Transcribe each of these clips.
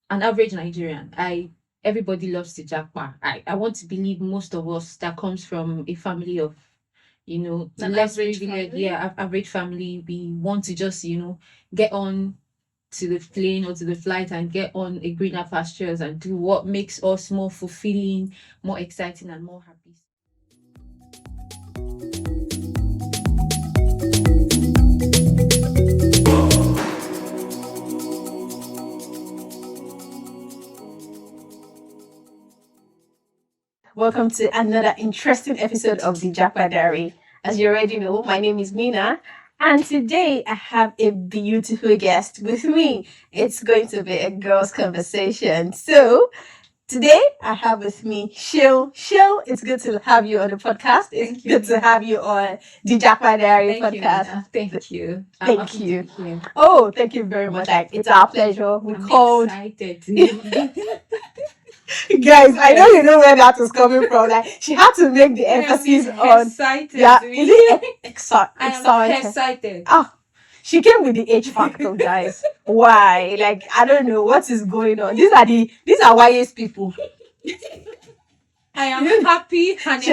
an average Nigerian, I everybody loves the Jakpa. I want to believe most of us that comes from a family of, less privileged, yeah, average family. We want to just, get on to the plane or to the flight and get on a greener pastures and do what makes us more fulfilling, more exciting, and more happy. Welcome to another interesting episode of the Jakpa Diary. As you already know, my name is Menah, and today I have a beautiful guest with me. It's going to be a girls' conversation. So, today I have with me Shil. Shil, it's good to have you on the podcast. It's good to have you on the Jakpa Diary podcast. Thank you. Thank you. Oh, thank you very much. Like, it's our pleasure. I'm called excited. Guys, I know you know where that was coming from. Like, she had to make the emphasis on excited. yeah, is it Excited. Ah, she came with the H factor, guys. Why? Like, I don't know what is going on. These are YS people. I am happy and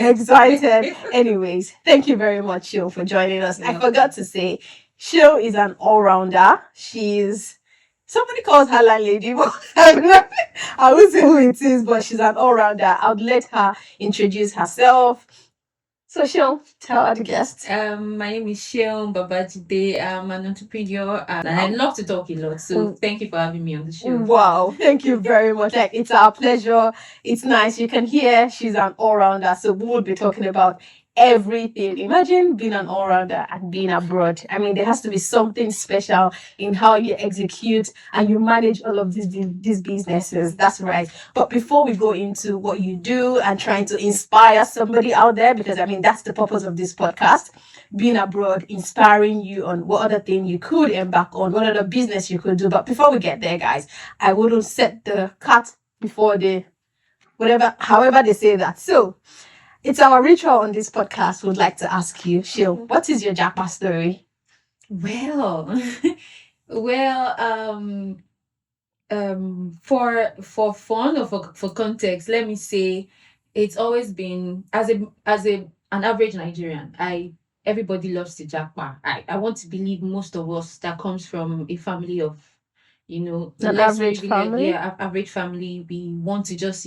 excited. Anyways, thank you very much, Shil, for joining us. I forgot to say, Shil is an all-rounder. Somebody calls her landlady, but I won't say who it is, but she's an all-rounder. I would let her introduce herself. So, Shil, tell our guests. My name is Shil Babajide. I'm an entrepreneur and I love to talk a lot. So thank you for having me on the show. Wow, thank you very much. Like, it's our pleasure. It's nice. You can hear she's an all-rounder. So we will be talking about everything. Imagine being an all-rounder and being abroad. I mean, there has to be something special in how you execute and you manage all of these businesses. That's right. But before we go into what you do and trying to inspire somebody out there, because I mean, that's the purpose of this podcast, being abroad, inspiring you on what other thing you could embark on, what other business you could do. But before we get there, guys, I wouldn't set the cat before the however they say that. So, it's our ritual on this podcast. We'd like to ask you, Shil, what is your Jakpa story? Well, well, for fun or for context, let me say it's always been as an average Nigerian. Everybody loves the Jakpa. I want to believe most of us that comes from a family of, An average family. Yeah, average family. We want to just,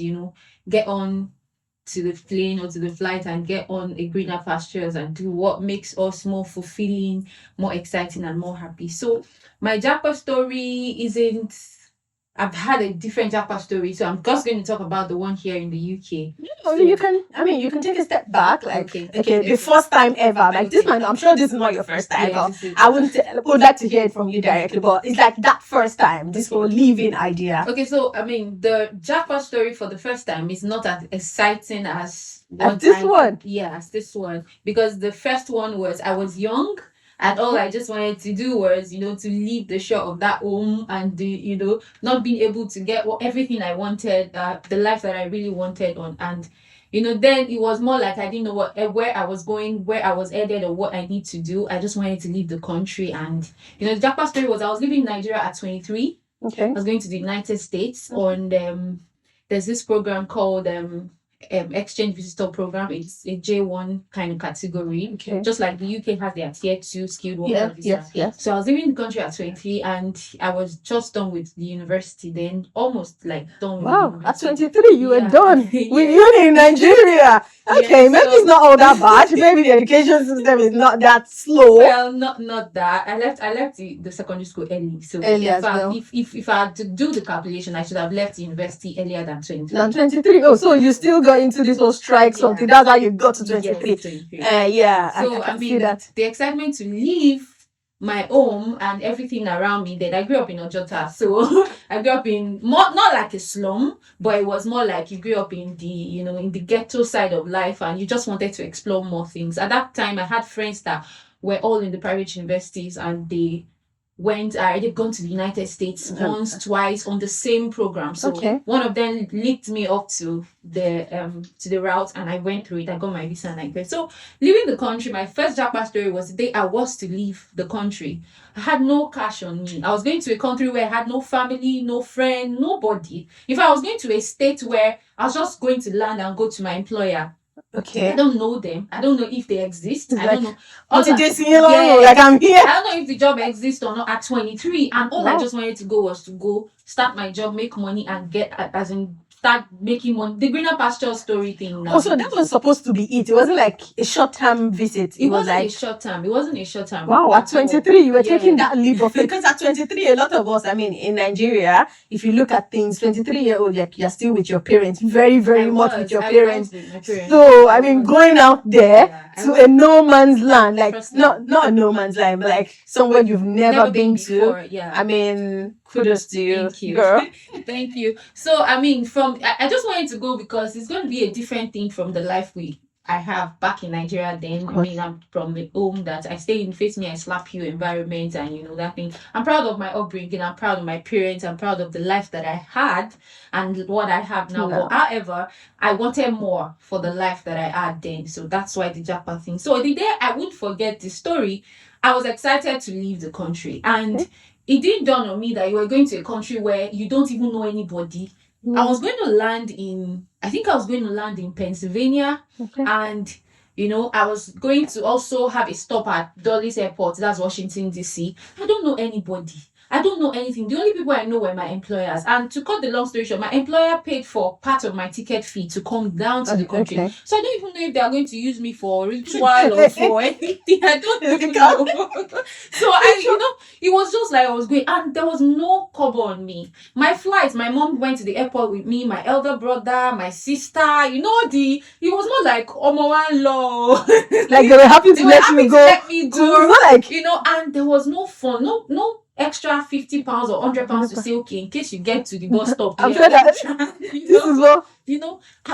get on to the plane or to the flight and get on a greener pastures and do what makes us more fulfilling, more exciting, and more happy. So my Jakpa story isn't. I've had a different Jakpa story, so I'm just going to talk about the one here in the UK. So you can take a step back. Like, okay, the first time ever. Like, this man, I'm sure this is not your first time. Yeah, I would like to hear it from you directly, but it's like that first time, this whole leaving idea. Okay, so I mean, the Jakpa story for the first time is not as exciting as this one. Yeah, as this one, because the first one was I was young. And all I just wanted to do was, to leave the shore of that home and not being able to get everything I wanted, the life that I really wanted on. And, then it was more like I didn't know where I was going, where I was headed, or what I need to do. I just wanted to leave the country. And, the Jakpa story was I was living in Nigeria at 23. Okay. I was going to the United States on, there's this program called exchange visitor program. It's a J1 kind of category. Okay. Just like the UK has their tier 2 skilled worker visa. Yeah. So I was living in the country at 23 and I was just done with the university then, almost like done with wow, at 23 you were done with uni in Nigeria. Okay, maybe it's not all that bad. Maybe the education system is not that slow. Well, not that. I left the secondary school early. So if I had to do the calculation, I should have left the university earlier than 23. Oh, so you still got into this whole strike something. That's how you got to 23. Yes, 23. Yeah. So I mean, the excitement to leave my home and everything around me. Then I grew up in Ojota, so I grew up in not like a slum, but it was more like you grew up in the in the ghetto side of life, and you just wanted to explore more things. At that time, I had friends that were all in the private universities, and they I already gone to the United States once, twice on the same program. So Okay. one of them linked me up to the route, and I went through it. I got my visa and I went. So leaving the country, my first Jakpa story was the day I was to leave the country. I had no cash on me. I was going to a country where I had no family, no friend, nobody. If I was going to a state where I was just going to land and go to my employer, Okay. I don't know them. I don't know if they exist. It's I like, don't know. what did they see? Yeah. Like, I'm here. I don't know if the job exists or not at 23. And all I Wow. just wanted to go was to go start my job, make money, and get, as in, start making money. The greener pasture story thing now. Also, that was supposed to be it. It wasn't like a short-term visit. It wasn't like a short term. It wasn't a short term. Wow, at 23, you were Yeah. taking that leap of faith. Because at 23, a lot of us, I mean, in Nigeria, if you look at things, 23-year-old, you're still with your parents, very, very much with your parents. With my parents. So, I mean, going out there Yeah, to a no man's land, like, Trust me. not a no man's land, but like somewhere you've never been to. before. Yeah. I mean, kudos to you, Thank you. girl. Thank you. So, I mean, I just wanted to go because it's going to be a different thing from the life I have back in Nigeria then. I mean, I'm from the home that I stay in, face me, I slap you environment, and you know that thing. I'm proud of my upbringing. I'm proud of my parents. I'm proud of the life that I had and what I have now. Yeah. But however, I wanted more for the life that I had then. So that's why the Jakpa thing. So the day I won't forget the story, I was excited to leave the country. And it didn't dawn on me that you were going to a country where you don't even know anybody. I was going to land in Pennsylvania. Okay. And, you know, I was going to also have a stop at Dulles Airport. That's Washington, D.C. I don't know anybody. I don't know anything. The only people I know were my employers. And to cut the long story short, my employer paid for part of my ticket fee to come down to the country. Okay. So I don't even know if they are going to use me for ritual or for anything. I don't even know. So it was just like I was going, and there was no cover on me. My flight, my mom went to the airport with me, my elder brother, my sister, it was not like Omo law. Like they were happy to let you go. Let me go. Not like, and there was no fun, no extra £50 or £100 to say, okay, in case you get to the bus stop. I'm sure that this is what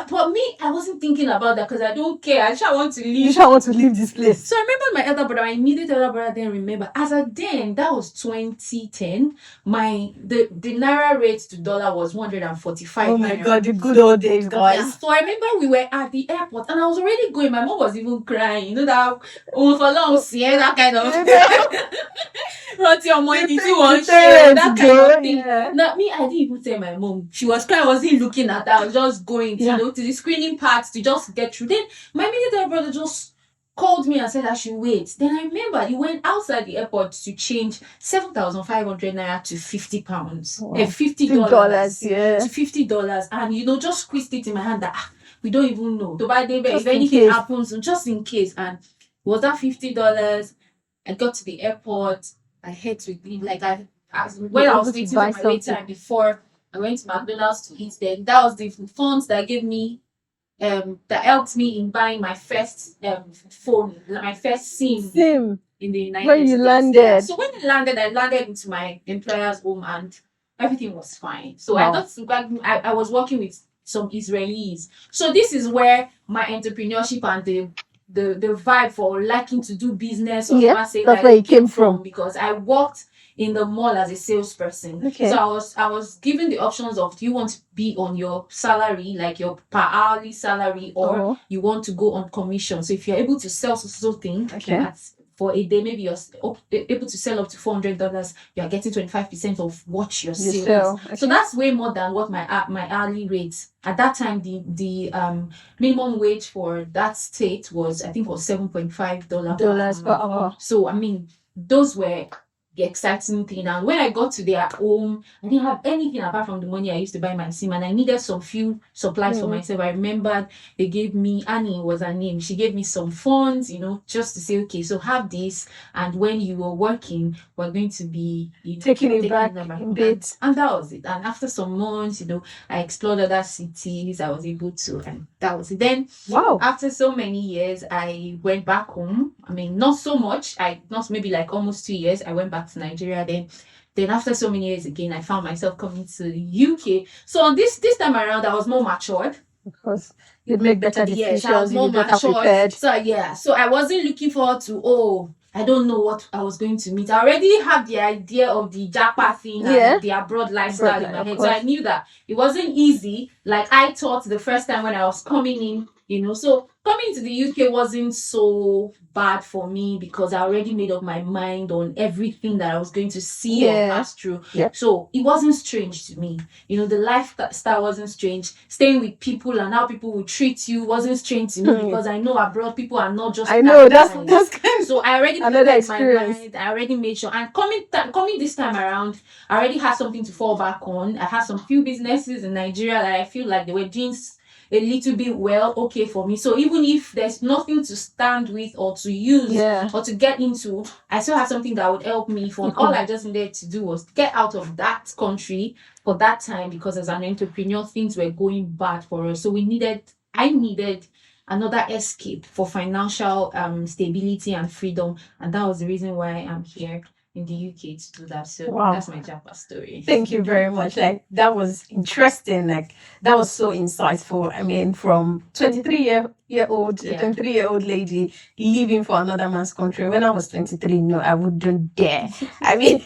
but me, I wasn't thinking about that because I don't care. I just want to leave. You just want to leave this place. So I remember my elder brother, my immediate elder brother, then remember, as a then, that was 2010, the naira rate to dollar was 145. Oh my God, the good old days, guys. Yeah. So I remember we were at the airport and I was already going. My mom was even crying. You know that for long, that kind of wrote your money to one share, that kind of thing. Yeah. Not me, I didn't even tell my mom. She was crying, I wasn't looking at her. I was just going to the screening parts to just get through. Then my immediate brother just called me and said I should wait. Then I remember he went outside the airport to change 7,500 naira to £50. Wow. $50. Yeah. To $50. And just squeezed it in my hand that we don't even know. To buy if anything happens, just in case. And was that $50? I got to the airport. I had to leave. Like when I was waiting for my wait time before I went to McDonald's to eat, then that was the funds that gave me that helped me in buying my first phone, my first SIM in the United States. When you landed. So when I landed into my employer's home and everything was fine. So wow. I was working with some Israelis. So this is where my entrepreneurship and the vibe for liking to do business that's where it came from. Because I worked in the mall as a salesperson. Okay. So I was given the options of, do you want to be on your salary, like your per hourly salary, or you want to go on commission? So if you're able to sell something for a day, maybe you're able to sell up to $400, you are getting 25% of what you're selling. Okay. So that's way more than what my hourly rate. At that time, the minimum wage for that state was, I think, was $7.5 per hour. So I mean, those were the exciting thing. And when I got to their home, I didn't have anything apart from the money I used to buy my SIM, and I needed some few supplies for myself. I remembered they gave me, Annie was her name, she gave me some funds, just to say, okay, so have this, and when you were working, we're going to be taking it back in bits. And that was it. And after some months, I explored other cities. I was able to, and that was it. Then after so many years, I went back home. I mean, not so much. Not maybe like almost 2 years. I went back to Nigeria. Then after so many years again, I found myself coming to the UK. So on this time around, I was more matured. Of course, you'd make better decisions. Yes, I was more matured. So I wasn't looking forward to I don't know what I was going to meet. I already had the idea of the Jakpa thing Yeah. and the abroad lifestyle in my Of head. So I course. knew that it wasn't easy like I thought the first time when I was coming in, you know. So coming to the UK wasn't so bad for me because I already made up my mind on everything that I was going to see or Yeah. pass through. Yep. So it wasn't strange to me. You know, the lifestyle wasn't strange. Staying with people and how people will treat you wasn't strange to me because I know abroad people are not just I know that kind. that's kind So I already another prepared my experience. mind. I already made sure. And coming this time around, I already had something to fall back on. I had some few businesses in Nigeria that I feel like they were doing a little bit well, okay for me. So even if there's nothing to stand with or to use Yeah. or to get into, I still have something that would help me. For all I just needed to do was get out of that country for that time because as an entrepreneur, things were going bad for us. So I needed another escape for financial stability and freedom, and that was the reason why I'm here in the UK to do that. So Wow. that's my Jakpa story. Thank you very much. Like that was interesting. Like that was so insightful. I mean, from 23-year-old, Yeah. 23-year-old lady leaving for another man's country. When I was 23, no, I wouldn't dare. I mean,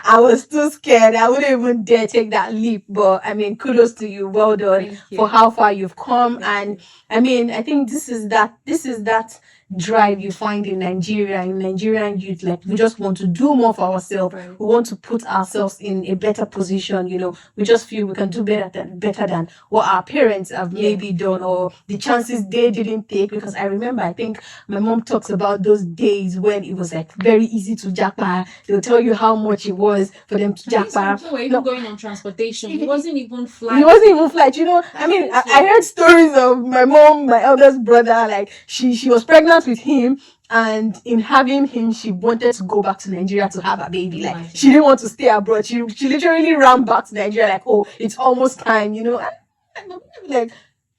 I was too scared. I wouldn't even dare take that leap. But I mean, kudos to you. Well done Thank you. for how far you've come. Thank and you. I mean, I think this is that drive you find in Nigeria, in Nigerian youth. Like we just want to do more for ourselves. Right. We want to put ourselves in a better position. You know, we just feel we can do better than what our parents have maybe done or the chances they didn't take. Because I remember, I think my mom talks about those days when it was like very easy to Jakpa. They'll tell you how much it was for them to Jakpa. People were even going on transportation. It wasn't even It wasn't even flight, you know. I mean, I heard stories of my mom, my eldest brother, like she was pregnant with him, and in having him, she wanted to go back to Nigeria to have a baby. Like she didn't want to stay abroad. She literally ran back to Nigeria, like, oh, it's almost time, you know. I'm like,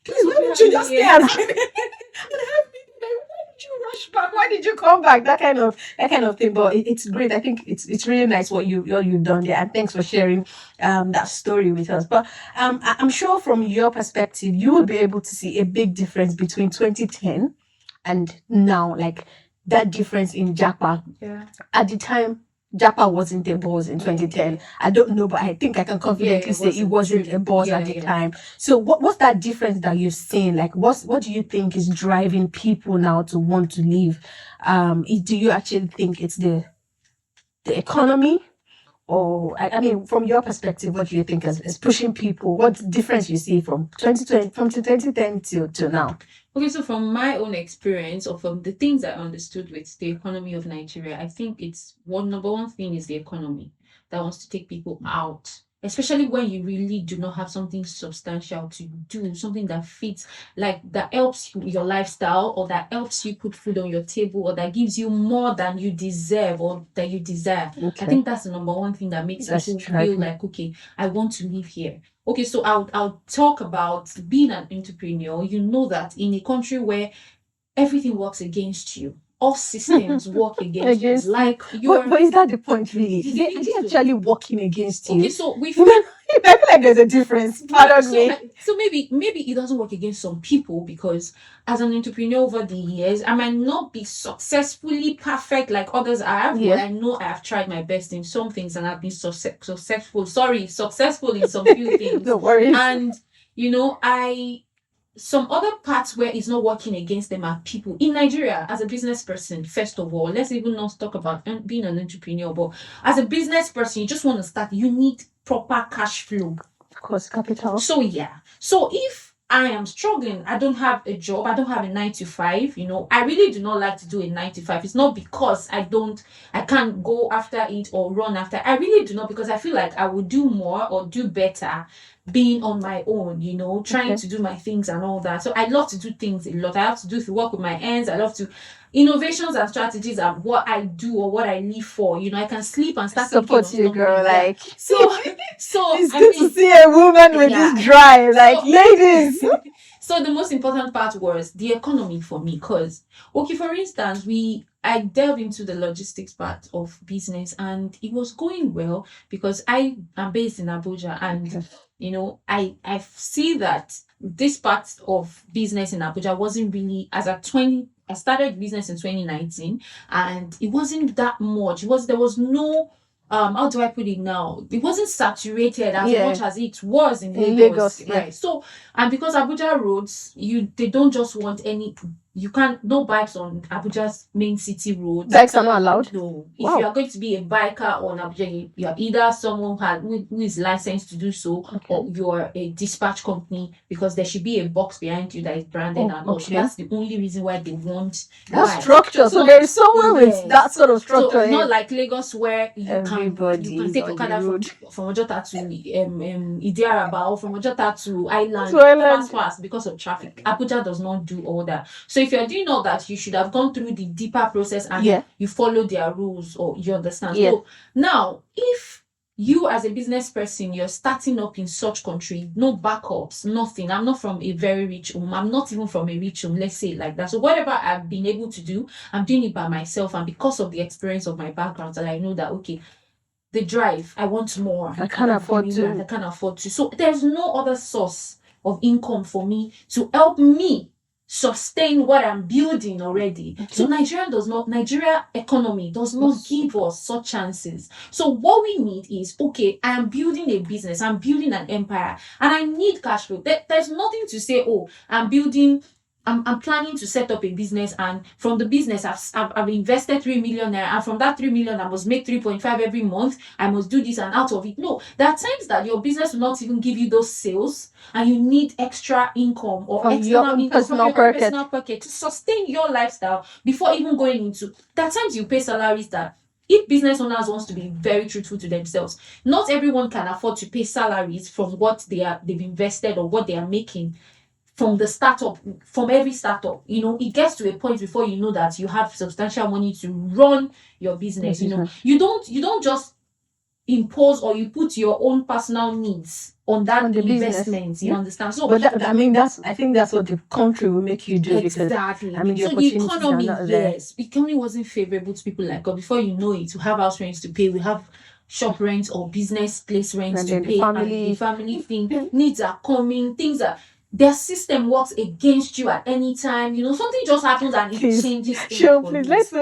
please, why don't you just stay and have me? You rush back? Why did you come back? That kind of thing. But it's great. I think it's really nice what you've done there, and thanks for sharing that story with us. But I'm sure from your perspective, you will be able to see a big difference between 2010 and now, like that difference in Jakpa. Yeah. At the time, Jakpa wasn't a buzz in 2010. I don't know, but I think I can confidently say it wasn't a buzz at the time. So what's that difference that you've seen? Like what do you think is driving people now to want to leave? Do you actually think it's the economy? Or I mean, from your perspective, what do you think is pushing people? What difference you see from 2010 till now? Okay, so from my own experience or from the things I understood with the economy of Nigeria, I think it's number one thing is the economy that wants to take people out, especially when you really do not have something substantial to do, something that fits, like that helps you with your lifestyle or that helps you put food on your table or that gives you more than you deserve or that you desire. Okay. I think that's the number one thing that makes people feel like, okay, I want to live here. Okay, so I'll talk about being an entrepreneur. You know that in a country where everything works against you, all systems work against you. Like but is that the point really? They actually working against you. Okay, so we I feel like there's a difference. Pardon me. So maybe it doesn't work against some people because as an entrepreneur over the years, I might not be successfully perfect like others have, but I know I have tried my best in some things and I've been successful in some few things. Don't worry. And you know, some other parts where it's not working against them are people in Nigeria. As a business person, first of all, let's even not talk about being an entrepreneur, but as a business person, you just want to start, you need proper cash flow. Of course, capital. So if I am struggling, I don't have a job, I don't have a 9 to 5, you know, I really do not like to do a 9 to 5. It's not because I can't go after it or run after. I really do not, because I feel like I would do more or do better being on my own, you know, trying to do my things and all that. So I love to do things a lot. I have to work with my hands. I love to innovations and strategies are what I do or what I live for. You know, I can sleep and start support you, girl. Like so it's good to see a woman with this drive. Like ladies. So the most important part was the economy for me, because okay, for instance, I delved into the logistics part of business and it was going well because I am based in Abuja and you know, I see that this part of business in Abuja wasn't really, as at I started business in 2019, and it wasn't that much. There was no how do I put it now? It wasn't saturated as much as it was in Lagos, right? So, and because Abuja roads, they don't just want any. You can't, no bikes on Abuja's main city roads. Bikes are not allowed? No. If you are going to be a biker on Abuja, you are either someone who is licensed to do so, or you're a dispatch company, because there should be a box behind you that is branded and all. So that's the only reason why they want that structure. So there is someone with that sort of structure. So not like Lagos, where you can take Okada from Ojota to Idiaraba, or from Ojota to Island fast because of traffic. Abuja does not do all that. So if you're doing all that, you should have gone through the deeper process and you follow their rules, or you understand. So now, if you as a business person, you're starting up in such country, no backups, nothing. I'm not from a very rich home. I'm not even from a rich home, let's say it like that. So whatever I've been able to do, I'm doing it by myself, and because of the experience of my background, that I know that, okay, the drive, I want more. I can't afford to. So there's no other source of income for me to help me sustain what I'm building already. So Nigeria economy does not give us such chances. So what we need is, okay, I am building a business, I'm building an empire, and I need cash flow. There's nothing to say, oh, I'm planning to set up a business, and from the business I've invested 3 million naira, and from that 3 million I must make 3.5 every month. I must do this, and out of it, no. There are times that your business will not even give you those sales, and you need extra income or external income from your personal pocket to sustain your lifestyle before even going into. There are times you pay salaries that, if business owners wants to be very truthful to themselves, not everyone can afford to pay salaries from what they've invested or what they are making from the startup, from every startup. It gets to a point before you know that you have substantial money to run your business. You don't just impose, or you put your own personal needs on that investment. You understand? So, but I think that's what the country will make you do. Exactly. Because, so the economy, the economy wasn't favorable to people like us. Before you know it, we have house rents to pay, we have shop rent or business place rents to pay, and the family thing, needs are coming, things are. Their system works against you at any time. Something just happens and it changes things. Sure, please. Let's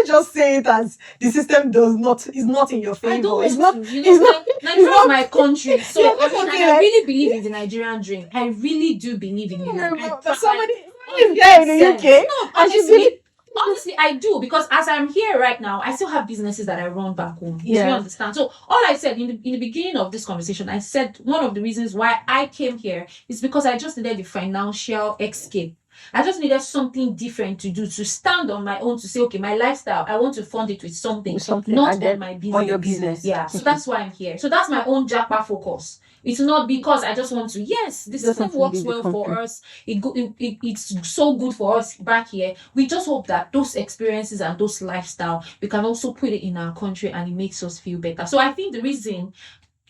just say it as the system is not in your favor. I don't it's not. Nigeria is my country. So I really believe in the Nigerian dream. I really do believe in it. Somebody is here in the UK. No, honestly, I do, because as I'm here right now, I still have businesses that I run back home. Do you understand? So all I said in the beginning of this conversation, I said one of the reasons why I came here is because I just needed the financial escape. I just needed something different to do, to stand on my own, to say, okay, my lifestyle, I want to fund it with something not on my business. On your business. Yeah. So that's why I'm here. So that's my own Jakpa focus. It's not because I just want to. Yes, the system works well for us. It's so good for us back here. We just hope that those experiences and those lifestyle, we can also put it in our country, and it makes us feel better. So I think the reason,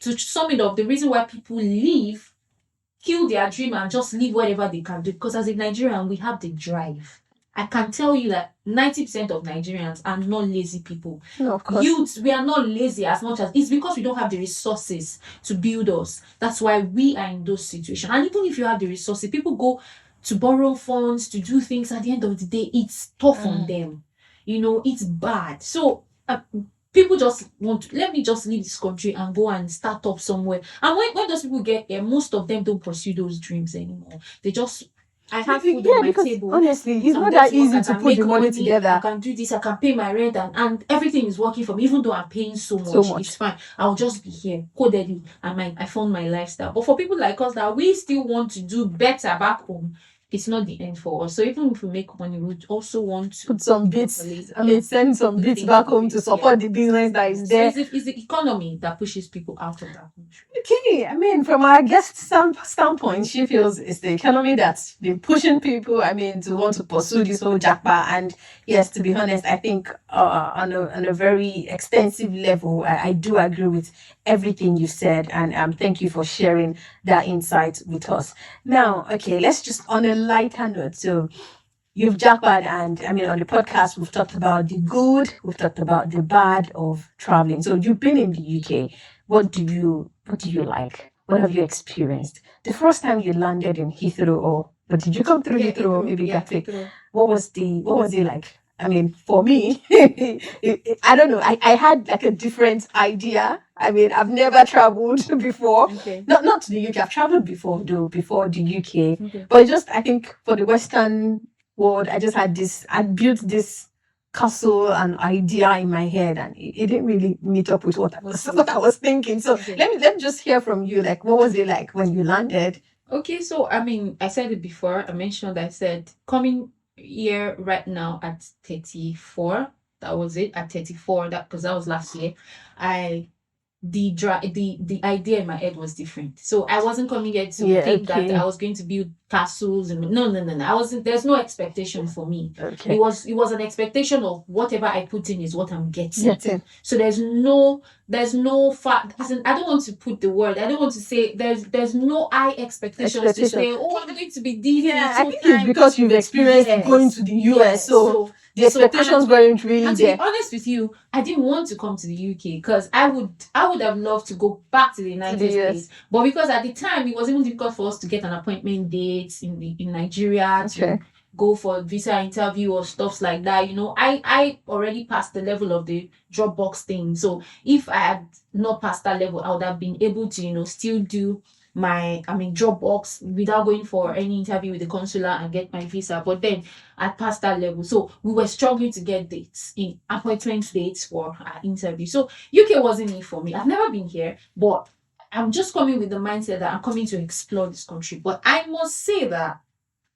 to sum it up, the reason why people leave, kill their dream and just leave whatever they can do, because as a Nigerian, we have the drive. I can tell you that 90% of Nigerians are not lazy people. No, of course. Youths, we are not lazy as much as it's because we don't have the resources to build us. That's why we are in those situations. And even if you have the resources, people go to borrow funds to do things. At the end of the day, it's tough on them. It's bad. So people just want to, let me just leave this country and go and start up somewhere. And when those people get here, most of them don't pursue those dreams anymore. They just, I have food on my table. Honestly, it's not that easy to put the money together. I can do this, I can pay my rent, and everything is working for me, even though I'm paying so much. It's fine. I'll just be here, codedly, and I found my lifestyle. But for people like us that we still want to do better back home, it's not the end for us. So even if we make money, we also want to put some bits. Send some bits back home to support the business that is there. So it's the economy that pushes people out of that country. Okay, from our guest standpoint, she feels it's the economy that's been pushing people, to want to pursue this whole Jakpa. And yes, to be honest, I think on a very extensive level, I do agree with everything you said, and thank you for sharing that insight with us. Now, okay, let's just on a lighter note. So you've Jakpa'd, and on the podcast we've talked about the good, we've talked about the bad of traveling. So you've been in the UK. What do you like? What have you experienced? The first time you landed in Heathrow, or But did you come through Yeah, Heathrow, maybe yeah, Gatwick? Heathrow. What was it like? I mean, for me, I don't know. I had like a different idea. I mean, I've never traveled before. Okay. Not to the UK. I've traveled before, though, before the UK. Okay. But I think for the Western world, I built this castle and idea in my head, and it didn't really meet up with what I was thinking. So Okay. let me just hear from you. Like, what was it like when you landed? Okay, so I mean, I said it before. I said coming here right now at 34. That was it at 34. Because that was last year. The idea in my head was different. So I wasn't coming here to think that I was going to build castles and no. I wasn't. There's no expectation for me. Okay. It was an expectation of whatever I put in is what I'm getting. So there's no fact. I don't want to put the word. I don't want to say there's no high expectations to say, oh, I'm going to be this. Yeah, I think it's because you've experienced going to the US, so the expectations weren't really and there. to be honest with you, I didn't want to come to the UK because I would have loved to go back to the United States. But because at the time it was even difficult for us to get an appointment date in Nigeria to go for a visa interview or stuff like that. You know, I already passed the level of the Dropbox thing. So if I had not passed that level, I would have been able to, still do my Dropbox without going for any interview with the consular and get my visa. But then I passed that level, so we were struggling to get appointment dates for our interview. So UK wasn't it for me. I've never been here, but I'm just coming with the mindset that I'm coming to explore this country. But I must say that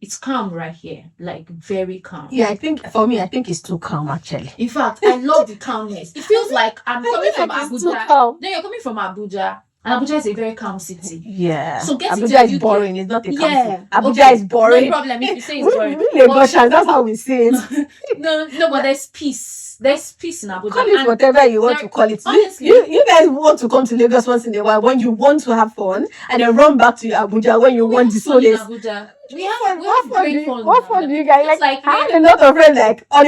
it's calm right here, like very calm. Yeah, I think it's too calm actually. In fact, I love the calmness. It feels like I'm coming from Abuja. Then you're coming from Abuja. And Abuja is a very calm city. Yeah. So Abuja is boring. It's not a calm city. Abuja okay. is boring. No problem if you say it's boring. Lagosians, that's how we say it. no, but there's peace. There's peace in Abuja. Call it whatever you want to call it. Honestly, you guys want to come to Lagos once in a while when you want to have fun, and then run back to Abuja when you want the solace. Abuja. We have great fun. What fun do you guys like? I had a lot of friends like on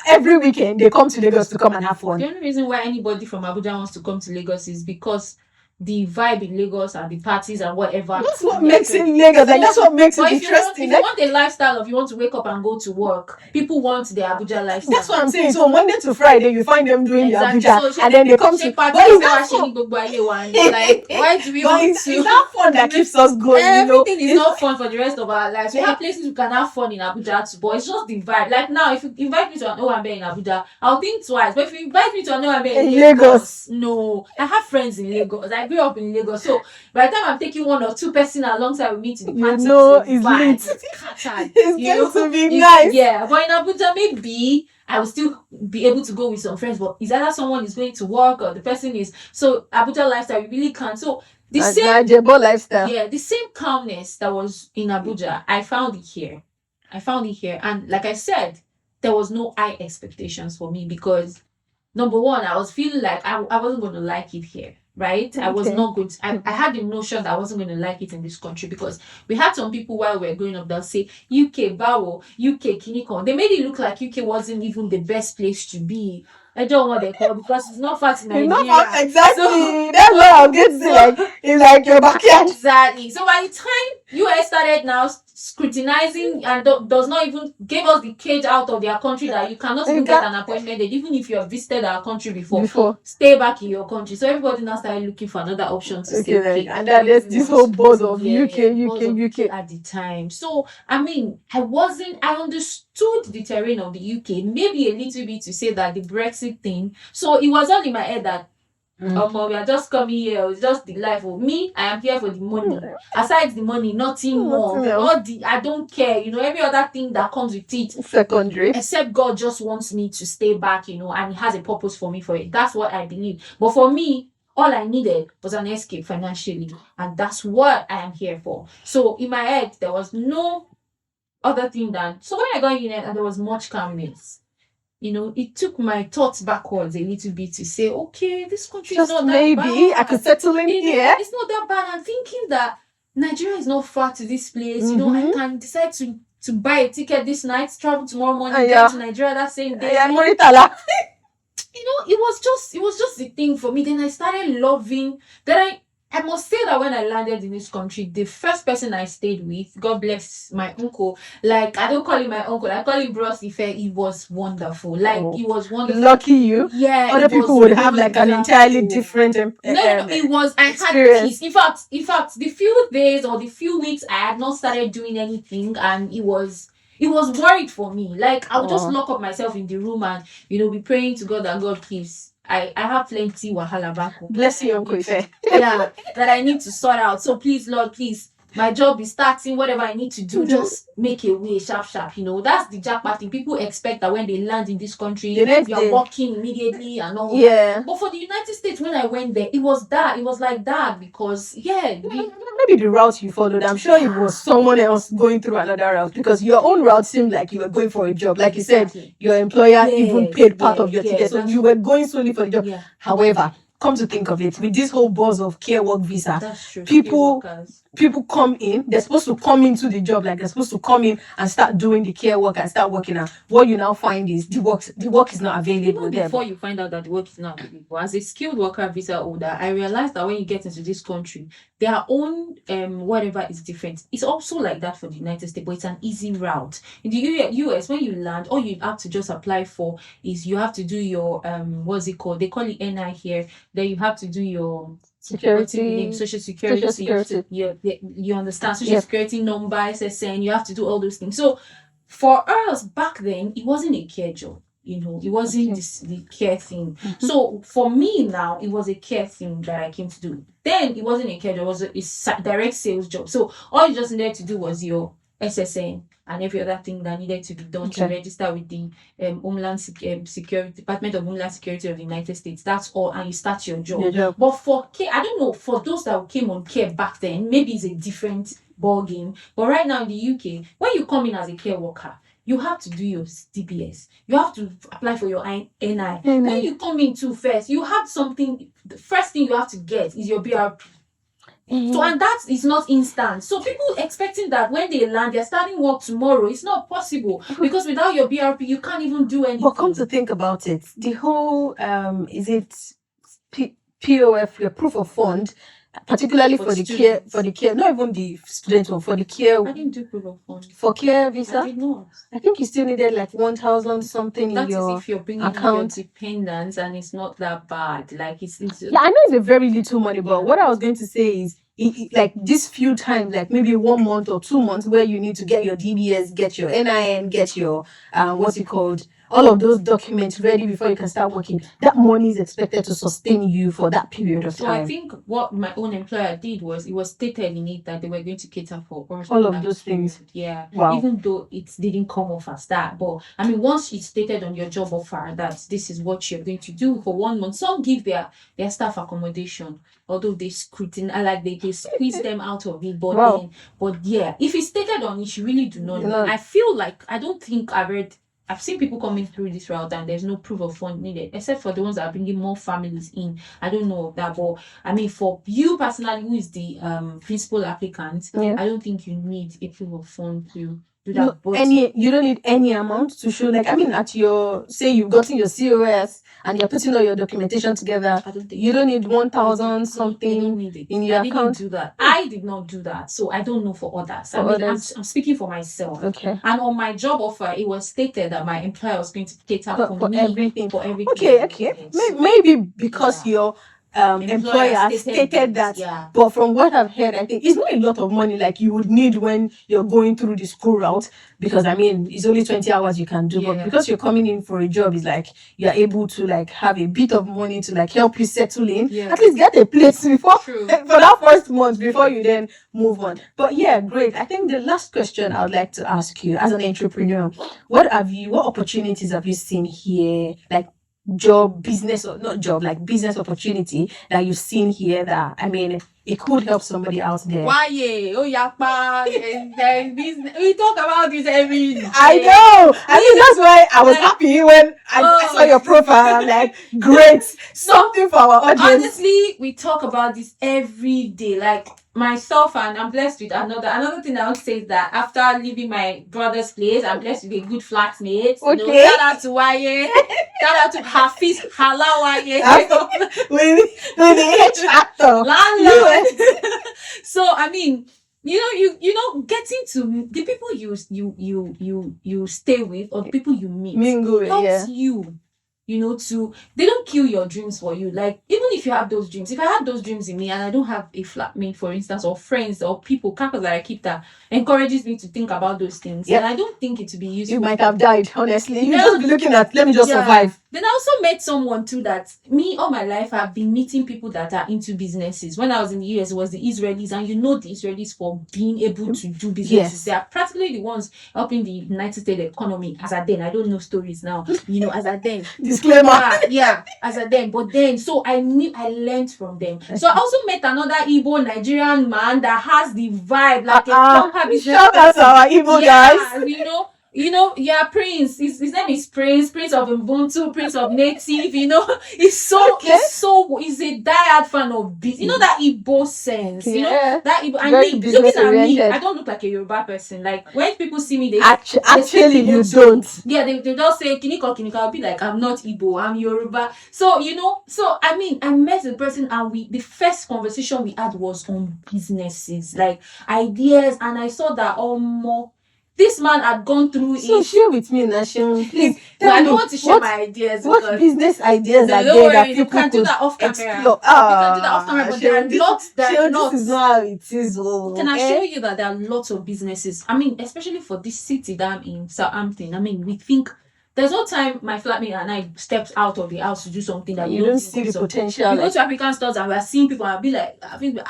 every weekend they come to Lagos to come and have fun. The only reason why anybody from Abuja wants to come to Lagos is because the vibe in Lagos and the parties and whatever. That's what makes it Lagos. Like that's what makes it interesting. If you want a lifestyle of you want to wake up and go to work, people want the Abuja lifestyle. That's what I'm saying. So Monday to Friday, you find them doing the Abuja, so and then they come to. But is that fun? Like, why do we want to? It's that fun that keeps us going. Everything is not fun for the rest of our lives. We have places we can have fun in Abuja too, but it's just the vibe. Like now, if you invite me to an Owambe in Abuja, I'll think twice. But if you invite me to an Owambe in Lagos, no. I have friends in Lagos. I grew up in Lagos. So by the time I'm taking one or two person alongside with me to the party, it's lit. Scattered. It's going to be nice. Yeah, but in Abuja, maybe I will still be able to go with some friends, but is either someone is going to work or the person is. So Abuja lifestyle, you really can't. So the same lifestyle. Yeah, the same calmness that was in Abuja, I found it here. And like I said, there was no high expectations for me because number one, I was feeling like I wasn't going to like it here. Right? Okay. I was not going to, I had the notion that I wasn't going to like it in this country because we had some people while we were growing up, they'll say, UK, Bawo, UK, Kinikon. They made it look like UK wasn't even the best place to be. I don't know what they call it because it's not far to Nigeria. It's not far, exactly. So, that's what I'm getting to. Like, it's like your backyard. Exactly. So by the time US started now scrutinizing and does not even give us the cage out of their country that you cannot even get an appointment date, even if you have visited our country before. Stay back in your country. So everybody now started looking for another option to stay. Okay. And then there's this whole buzz of UK at the time. So I mean, I understood the terrain of the UK, maybe a little bit to say that the Brexit thing. So it was all in my head that we are just coming here. It's just the life of me. I am here for the money. Aside the money, nothing more. I don't care. Every other thing that comes with it. Secondary. Except God just wants me to stay back, and He has a purpose for me for it. That's what I believe. But for me, all I needed was an escape financially, and that's what I am here for. So in my head, there was no other thing than. So when I got in there, there was much calmness. It took my thoughts backwards a little bit to say, okay, this country is not that bad. Maybe I could settle in here. It's not that bad. I'm thinking that Nigeria is not far to this place. I can decide to buy a ticket this night, travel tomorrow morning, get to Nigeria that same day. It was just the thing for me. Then I started loving. Then I must say that when I landed in this country, the first person I stayed with, God bless my uncle, like I don't call him my uncle, I call him Bros Ife. It was wonderful. Like Oh, it was wonderful. lucky you. Yeah, Other it was people would have like an entirely wonderful. different No, it was. I had experience. peace. In fact, the few days or the few weeks I had not started doing anything, and it was worried for me. Like I would just Oh, lock up myself in the room and be praying to God that God please. I have plenty wahala back home. bless you, Uncle Ife. Yeah, that I need to sort out. So please, Lord, please, my job is starting. Whatever I need to do, just make a way, sharp, sharp. That's the Jakpa thing. People expect that when they land in this country, The next you're day. working immediately and all that. Yeah. But for the United States, when I went there, it was like that because Maybe the route you followed, I'm sure it was someone else going through another route, because your own route seemed like you were going for a job. Like you said, your employer even paid part of your ticket, so you were going solely for the job. Yeah. However, come to think of it, with this whole buzz of care work visa, That's true. people come in, they're supposed to come into the job, like they're supposed to come in and start doing the care work and start working. And what you now find is the work is not available Even there. before you find out that the work is not available, as a skilled worker visa holder, I realized that when you get into this country, their own whatever is different. It's also like that for the United States, but it's an easy route. In the US, when you land, all you have to just apply for is you have to do your what's it called? They call it NI here. Then you have to do your Security, social security. You understand? Social Yep. security number, SSN, you have to do all those things. So for us back then, it wasn't a care job. It wasn't the care thing. So for me now, it was a care thing that I came to do. Then it wasn't a care job, it was a direct sales job. So all you just needed to do was your SSN and every other thing that needed to be done to register with the Homeland Security, Department of Homeland Security of the United States. That's all, and you start your job. But for care, I don't know, for those that came on care back then, maybe it's a different ball game. But right now in the UK, when you come in as a care worker, you have to do your DBS. You have to apply for your NI. When you come in too first, you have something. The first thing you have to get is your BRP. So, and that is not instant. So people expecting that when they land, they're starting work tomorrow. It's not possible because without your BRP, you can't even do anything. But come to think about it, the whole is it POF, your proof of fund, particularly for the care, not even the student one, for the care. I didn't do proof of fund. For care visa? I did not. I think you still needed like 1,000 something in your That is if you're bringing account. Your dependents and it's not that bad. Like it's yeah, I know it's a very little money, but what I was going to say is like this few times, like maybe 1 month or 2 months, where you need to get your DBS, get your NIN, get your what's it called, all of those documents ready before you can start working. That money is expected to sustain you for that period of time. So I think what my own employer did was, it was stated in it that they were going to cater for all of those things. Yeah. Wow. Even though it didn't come off as that, but I mean, once it's stated on your job offer that this is what you're going to do for 1 month, some give their staff accommodation, although they they squeeze them out of it. But but yeah, if it's stated on it, you really do not know. I feel like I don't think I've seen people coming through this route and there's no proof of fund needed, except for the ones that are bringing more families in. I don't know that, but I mean, for you personally, who is the principal applicant, I don't think you need a proof of fund to do that. You don't need any amount to show, like, I mean, at your, say you've gotten your COS and you're putting all your documentation together, you don't need 1,000 something in your account. I didn't do that. I did not do that, so I don't know for others. I'm speaking for myself. Okay. And on my job offer, it was stated that my employer was going to cater for me everything. For everything. Okay. Maybe because your employer stated that, but from what I've heard, I think it's not a lot of money like you would need when you're going through the school route, because I mean it's only 20 hours you can do, but because you're coming in for a job, it's like you're able to like have a bit of money to like help you settle in, at least get a place before for that first month before you then move on. But yeah, great. I think the last question I would like to ask you, as an entrepreneur, what opportunities have you seen here, like business business opportunity that you've seen here that, I mean, it could help somebody out there? Why? Jakpa, we talk about this every day. I know. I mean, that's why I was happy when I saw your profile. I'm like, great, something for our audience. Honestly, we talk about this every day. Like myself, and I'm blessed with another thing I would say is that after leaving my brother's place, I'm blessed with a good flatmate. Okay. Shout out to Waye. Shout out to Hafiz Hala Waye. With the H actor. Landlord. So I mean, you know, getting to the people you stay with or the people you meet Mingle, helps you, you know, to they don't kill your dreams for you. Like even if you have those dreams, if I had those dreams in me and I don't have a flatmate, for instance, or friends or people, campus that I keep that encourages me to think about those things, Yep. and I don't think it to be useful. You might have died, honestly. You Yeah. just be looking at, let me just Yeah. survive. Then I also met someone too that me all my life I've been meeting people that are into businesses. When I was in the US, it was the Israelis, and you know the Israelis for being able to do businesses. Yes. They are practically the ones helping the United States economy. As at then, I don't know stories now. You know, as at then. Disclaimer. Yeah, as at then. But then, so I learned from them. So I also met another Igbo Nigerian man that has the vibe like a proper business. Shout out to our Igbo guys. Yeah, Prince. His name is Prince of Ubuntu, Prince of Native. You know, he's a diehard fan of business. You know that Igbo sense. You know that Igbo. And Very me, business looking at me, oriented. I don't look like a Yoruba person. Like when people see me, they actually you don't. Yeah, they just say Kiniko. I'll be like, I'm not Igbo, I'm Yoruba. So I mean, I met the person and the first conversation we had was on businesses, like ideas, and I saw that more. This man had gone through So share with me, Nation. Please tell I me don't want to share my ideas. What business ideas are don't there worry, that you people can do that off camera. explore? You can do that off camera, but there are lots. This is not how it is. Can I show you that there are lots of businesses? I mean, especially for this city that I'm in, Southampton. I mean, we think there's no time my flatmate and I steps out of the house to do something that you don't see the potential. We go to African stores and we're seeing people and I'll be like,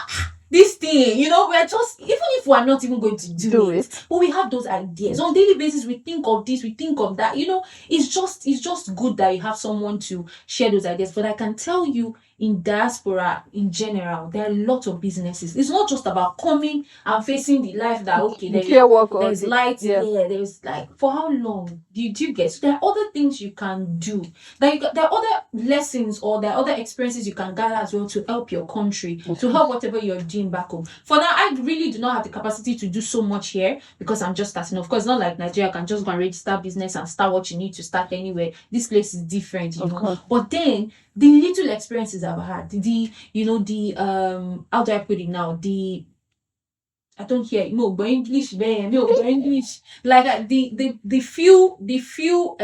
this thing, you know, we're just, even if we're not even going to do it, but we have those ideas on a daily basis. We think of this, we think of that, you know. It's just good that you have someone to share those ideas. But I can tell you, in diaspora in general, there are a lot of businesses. It's not just about coming and facing the life that there's light, there's like, for how long do you get? So there are other things you can do. There are other lessons or there are other experiences you can gather as well to help your country, to help whatever you're doing back home. For now, I really do not have the capacity to do so much here because I'm just starting. Of course, not like Nigeria, I can just go and register business and start what you need to start anywhere. This place is different, you know. But then the little experiences I've had, how do I put it now? I don't hear but English, man. No, but English. Like the few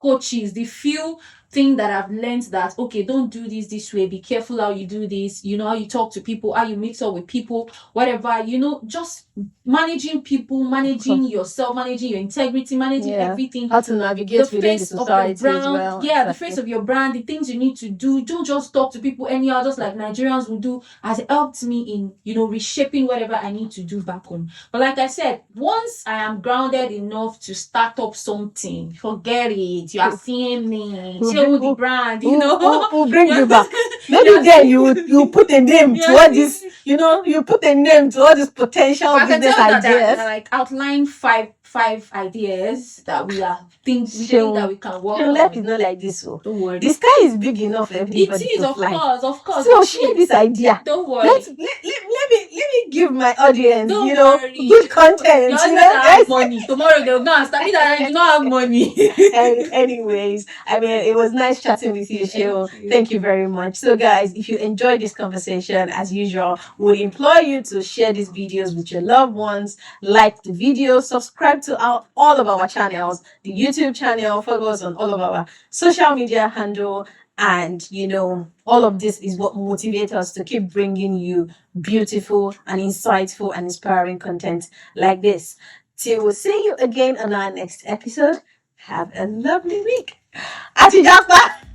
coaches, the few thing that I've learned that okay, don't do this way, be careful how you do this, you know, how you talk to people, how you mix up with people, whatever, you know, just managing people, managing yourself, managing your integrity, managing everything, how to navigate the face of your brand, the face of your brand, the things you need to do. Don't just talk to people anyhow, just like Nigerians will do. Has helped me in, you know, reshaping whatever I need to do back home. But like I said, once I am grounded enough to start up something, forget it. You are seeing me, the brand, you know. We'll bring you back. Maybe then you put a name to all this, you know, you put a name to all these potential business ideas. Like outline five ideas that we think that we can work on. Life is not like this. So don't worry. The sky is big enough. Everybody it is, of course. So share this idea. Don't worry. Let me give my audience, good content. Have money. Tomorrow they'll go and start me that I do not have money. Anyways, I mean, it was nice chatting with you, Sheo. Thank you very much. So guys, if you enjoyed this conversation, as usual, we implore you to share these videos with your loved ones, like the video, subscribe to all of our channels, the YouTube channel, follow us on all of our social media handle, and all of this is what motivates us to keep bringing you beautiful and insightful and inspiring content like this. Till we'll see you again on our next episode. Have a lovely week. Ati Jakpa!